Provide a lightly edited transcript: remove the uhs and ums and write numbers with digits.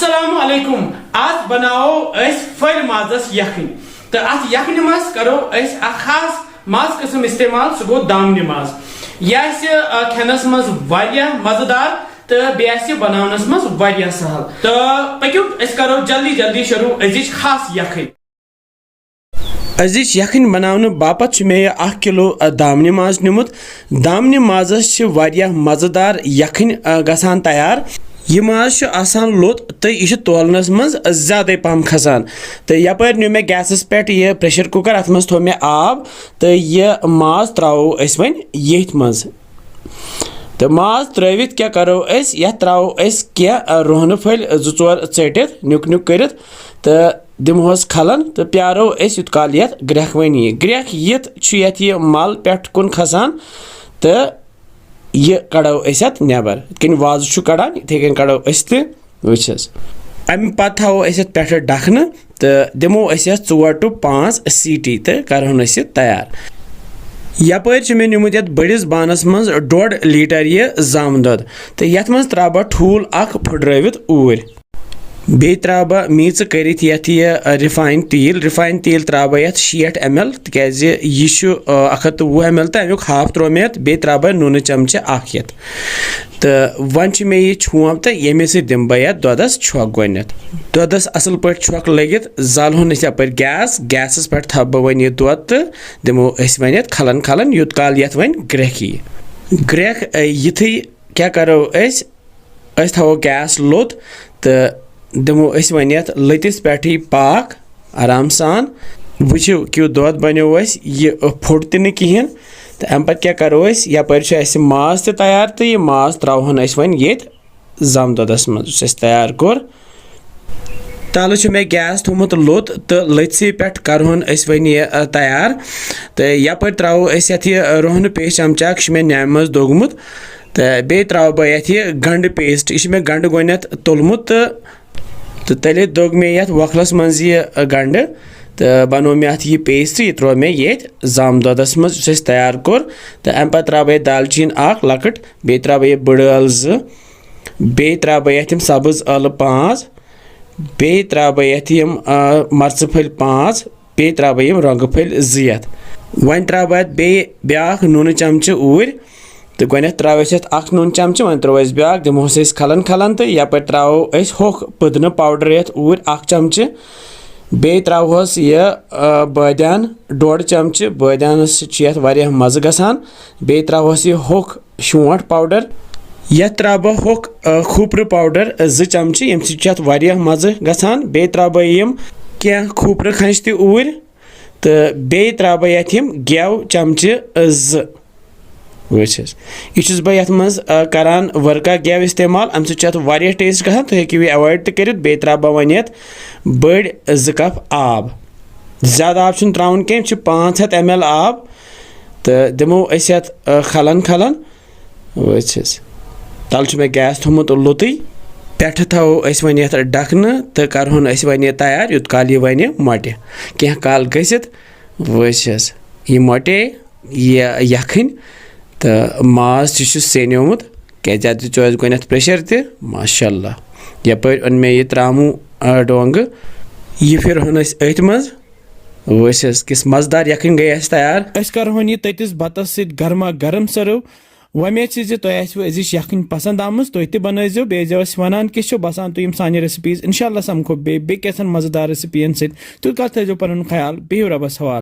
अस्सलाम वालेकुम। आज बनाओ अस फल माजस यखनी। तो अत यखनी मज करो अस खास माज किस्म इस्तेमाल सह गो दामनी माज। यह खेनस मज वारिया मजेदार तो बेस बनावनस मज वारिया सहल। तो पक्यू अस करो जल्दी जल्दी शुरू अजिच खास यखनी। अजिच यखनी बनाने बापत मे 1 किलो दामनी माज निमुत। दामनी माजस वारिया मजेदार यखनी गसान तैयार। यह माज आसान लोत तो यह तोलनस मज ज्यादा पहम खसान। तो यपर नु मे गैसस पे यह प्रेशर कुकर अत मज थो मे आब तो यह माज त्रो अस वन येथ मज। तो माज त्रित क्या करो अस यह त्रो अस क्या रोहन फल 2-4 चटित नुक नुक करित तो दिमोस खलन तो प्यारो अस युत काल यथ ग्रेख वन ग्रेख यथ यह मल पे कुन खसान तो यह कड़ो अस नबर कन वाज कड़ान इथे कन कड़ो अस तस अम पत थो अस पे डखन तो दिमो अस 4 to 5 सीटी तो करहन अस तैयार। यपर मे निमुत ये बड़िस बानस मज 1.5 लीटर यह जाम दुध तो ये मज त्रा बह ठूल फुट्रवित ऊर बे त्रा बह मीच करित यह रिफाइन तेल त्रा बह 60 ml तज यह 120 ml तो अमुक हाफ त्रो मे बे त्रा बह नून चमचे अख ये तो वन मे यह छोंप तो ये सह दिम बह ये दुधस छक गोत दुधस असल पे छक लगित जलहन यपर गैसस पे थप बह वन यह दुध तो दिमो अस वन खलन खलन युत काल ये वन ग्रेख ग्रेख युथे क्या करो अस थो गैस लोत तो दिमो अस वन लतिस पे पाक आराम सान वुचो कि दुध बनो यह फुट तो कहें तो अम पे क्या करो यपर माज तैयार तो यह माज त्रोहन अस वन ये जम दुधस मज तैयार कोर तल मे गैस थोमुत लोत तो लत्सी पे करहन अस वन यह तैयार तो यपर त्रो अस रोहन पेस्ट चमचा मे न्याम मज दोगमुत तो बे त्रो बह ये गंड पेस्ट यह मे गंड गोत तुलमुत तो तले दोग मे ये वखलस मज यह गंड तो बनो मे अत यह पेस्ट यह त्रो मे ये जाम दुधस मज तैयार कोर तो अम पे त्रा बह दालचीन लकट बे त्रा बह बड़ ٲl 2 बे त्रा बह ये सब्ज ٲl 5 बे त्रा बह ये मर्च फल 5 बे त्रा बह रंग फल 2 वन त्रा बह ब्या नून चमचे ऊर तो गो त्रो अख नून चमचे वन त्रो ब्या दिमोस खलन खलन तो यपर त्रो होख पुदन पाउडर ये ऊर 1 चमचे बे त्रोहस यह बदियान 1.5 चमचे बदियान वारिया मज़ गसान बे त्रोहस यह होख शोंठ पाउडर यह त्रा बह होख खुपर पाउडर 2 चमचे यम सत वारिया मज़ गसान बे त्रा बह यम क्या खुपर खंच त ऊर तो बे त्रा बह ये गेव चमचे 2 यह बह मज करान वर्का गेव इस्तेमाल अम सत टेस्ट गसान तो हेकि अवॉइड तो बे त्रा बह वन बड़ 2 कप आब ज्यादा आब त्राउन कह 500 ml आब तो दिमो अस खलन खलन तल मे गैस थोमुत लुत पे थो अस वन डखन तो करहन अस वन तैयार युत काल यह वन मोटे कह काल गसित यह मोटे यह यखन तो माज सेनोमुत क्या गो प्रेशर त माशाल्लाह यपर अन मे यह त्रामू डोंग यह फिर अथ मज किस मजेदार यखन गई तैयार अस करहन यह ततिस बतस सत गर्मा गर्म सर्व वमेद तुम अजिश यखन पसंद आम तुम बनजो बेजो वन किस बसान तुम सान रेसिपीज इंशाल्लाह समखो बे कैसन मजेदार रेसिपीन सत तुम थो पन ख्याल बिहु रबस हवाल।